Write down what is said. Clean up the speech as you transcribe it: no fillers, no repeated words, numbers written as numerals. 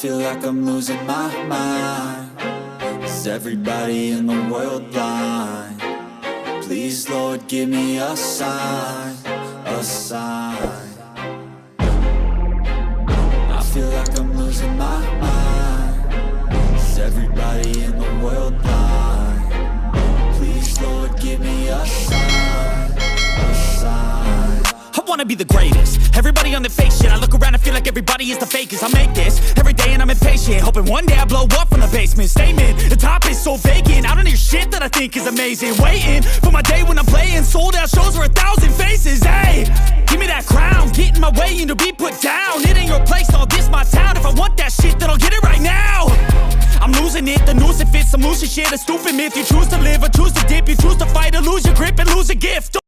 feel like I'm losing my mind. Is everybody in the world blind? Please, Lord, give me a sign, a sign. I feel like I'm losing my mind. Is everybody in the world blind? Please, Lord, give me a sign, a sign. I wanna be the greatest. Everybody on the fake shit. I look around and feel like everybody is the fakest. I make this every day and I'm impatient, hoping one day I blow up from the basement. Statement, the top is so vacant. I don't hear shit that I think is amazing. Waiting for my day when I'm playing sold out shows for 1,000 faces. Hey, give me that crown, get in my way and to be put down. It ain't your place, all this my town. If I want that shit, then I'll get it right now. I'm losing it, the noose it fits, I'm losing shit. A stupid myth, you choose to live or choose to dip. You choose to fight or lose your grip and lose a gift.